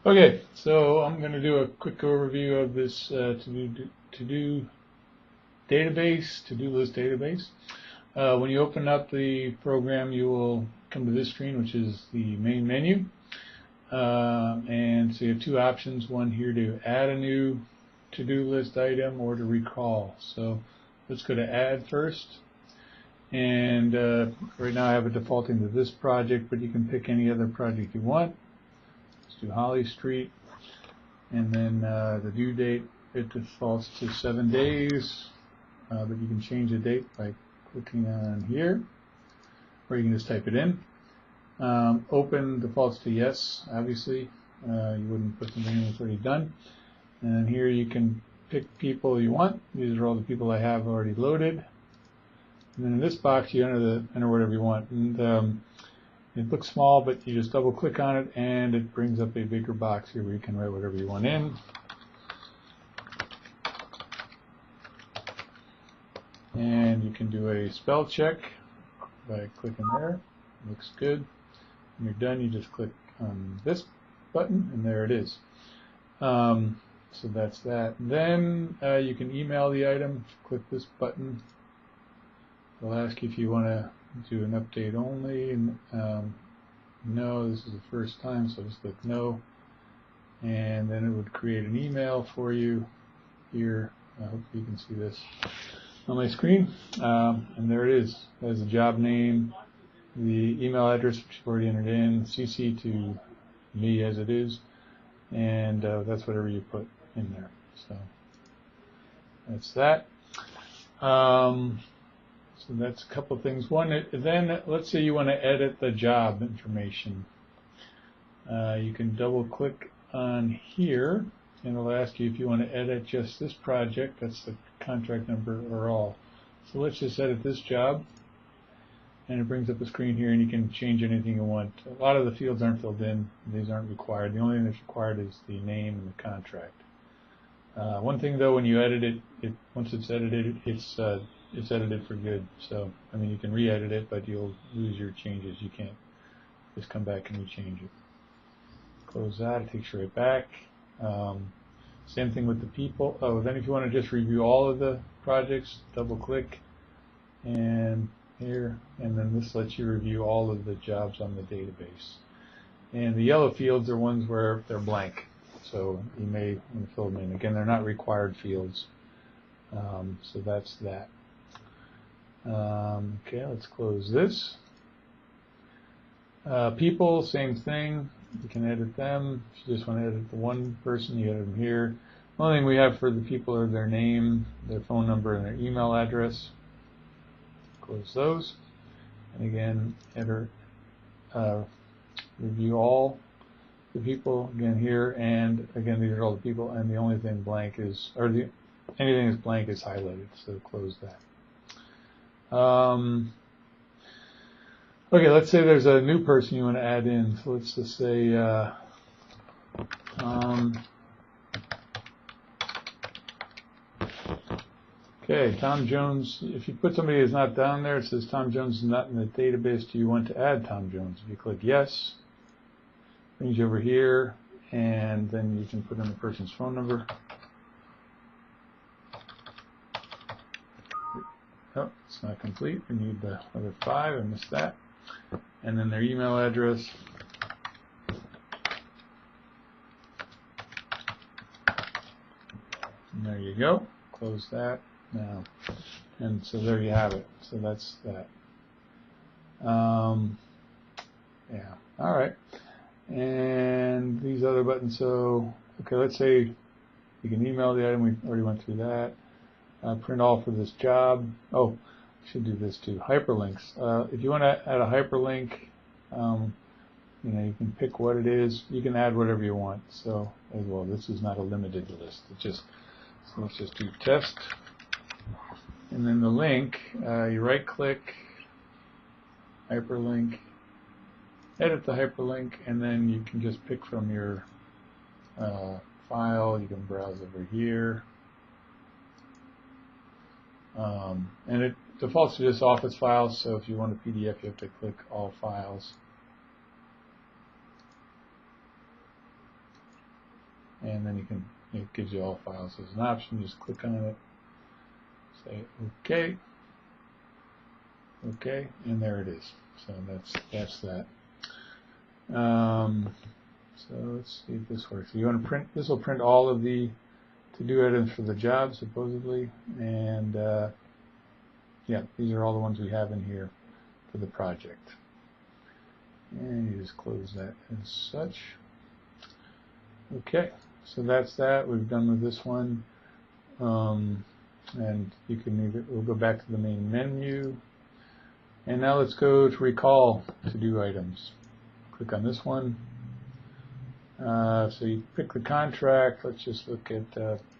Okay, so I'm going to do a quick overview of this to-do list database. When you open up the program, you will come to this screen, which is the main menu. And so you have two options, one here to add a new to-do list item or to recall. So let's go to add first. And right now I have it defaulting to this project, but you can pick any other project you want. Let's do Holly Street, and then the due date, it defaults to 7 days, but you can change the date by clicking on here, or you can just type it in. Open defaults to yes, obviously. You wouldn't put something in that's already done. And here you can pick people you want. These are all the people I have already loaded. And then in this box, you enter whatever you want. And it looks small, but you just double click on it and it brings up a bigger box here where you can write whatever you want in. And you can do a spell check by clicking there. Looks good. When you're done, you just click on this button and there it is. So that's that. Then you can email the item. Click this button. It'll ask you if you want to do an update only. No, this is the first time, so just click no. And then it would create an email for you here. I hope you can see this on my screen. And there it is. There's the job name, the email address, which you've already entered in, CC to me as it is, and that's whatever you put in there. So that's that. So that's a couple of things. One, then let's say you want to edit the job information. You can double click on here and it'll ask you if you want to edit just this project, that's the contract number, or all. So let's just edit this job, and it brings up a screen here and you can change anything you want. A lot of the fields aren't filled in, these aren't required. The only thing that's required is the name and the contract. One thing though, when you edit it, once it's edited, it's edited for good. So, I mean, you can re-edit it, but you'll lose your changes. You can't just come back and re-change it. Close that, it takes you right back. Same thing with the people. Oh, then if you want to just review all of the projects, double click and here, and then this lets you review all of the jobs on the database. And the yellow fields are ones where they're blank. So you may want to fill them in. Again, they're not required fields. So that's that. Okay, let's close this. People, same thing. You can edit them. If you just want to edit the one person, you edit them here. The only thing we have for the people are their name, their phone number, and their email address. Close those. And again, enter, review all the people again here, and again these are all the people, and the only thing blank is, or anything that's blank is highlighted, so close that. Okay, let's say there's a new person you want to add in. So let's just say okay, Tom Jones. If you put somebody who's not down there, it says Tom Jones is not in the database. Do you want to add Tom Jones? If you click yes, it brings you over here, and then you can put in the person's phone number. Oh, it's not complete. We need the other 5. I missed that. And then their email address. And there you go. Close that now. And so there you have it. So that's that. Yeah. All right. And these other buttons. So, okay, let's say you can email the item. We already went through that. Print all for this job. Oh, I should do this too. Hyperlinks. If you want to add a hyperlink, you know, you can pick what it is. You can add whatever you want. So as well, this is not a limited list. It's just, so let's just do test. And then the link, you right-click, hyperlink, edit the hyperlink, and then you can just pick from your file. You can browse over here. And it defaults to just Office files, so if you want a PDF, you have to click All Files. and then it gives you all files as an option. Just click on it, say OK, OK, and there it is. So that's that. So let's see if this works. You want to print, this will print all of the to-do items for the job, supposedly, and yeah, these are all the ones we have in here for the project. And you just close that as such. Okay, so that's that. We've done with this one. And you can we'll go back to the main menu. And now let's go to recall to-do items. Click on this one. So you pick the contract. Let's just look at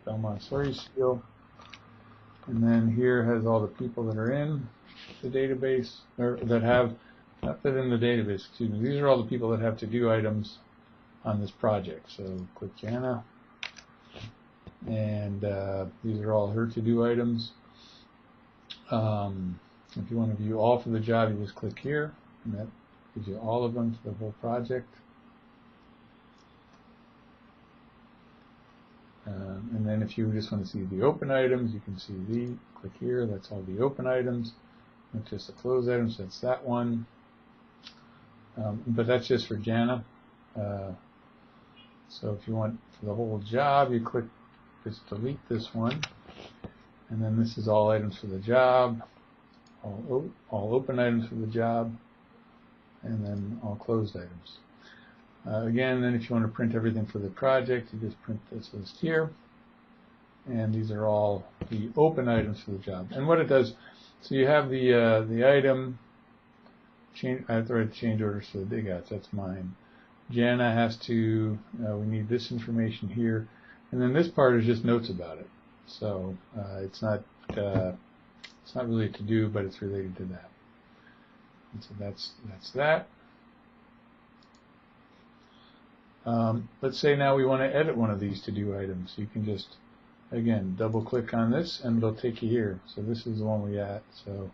Belmont Slurry Seal. And then here has all the people that are in the database, or that have, not that in the database, excuse me. These are all the people that have to-do items on this project. So click Jana. And these are all her to-do items. If you want to view all for the job, you just click here, and that gives you all of them for the whole project. And then if you just want to see the open items, you can see click here, that's all the open items. That's just the closed items, that's that one. But that's just for Jana. So if you want for the whole job, you click, just delete this one. And then this is all items for the job, all open items for the job, and then all closed items. Again, then if you want to print everything for the project, you just print this list here. And these are all the open items for the job. And what it does, so you have the item, I have to write the change orders for the dig outs, that's mine. Jana has to, we need this information here. And then this part is just notes about it. So it's not really a to-do, but it's related to that. And so that's that. Let's say now we want to edit one of these to-do items. You can just, again, double-click on this, and it'll take you here. So this is the one we're at. So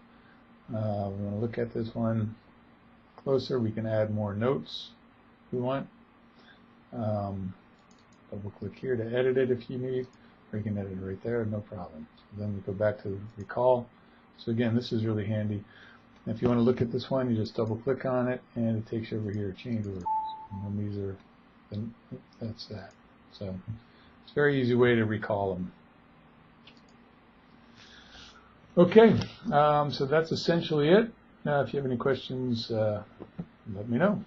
we're going to look at this one closer. We can add more notes if we want. Double-click here to edit it if you need, or you can edit it right there, no problem. So then we go back to recall. So again, this is really handy. If you want to look at this one, you just double-click on it, and it takes you over here, change orders. And then these are, that's that. So it's a very easy way to recall them. Okay, so that's essentially it. Now, if you have any questions, let me know.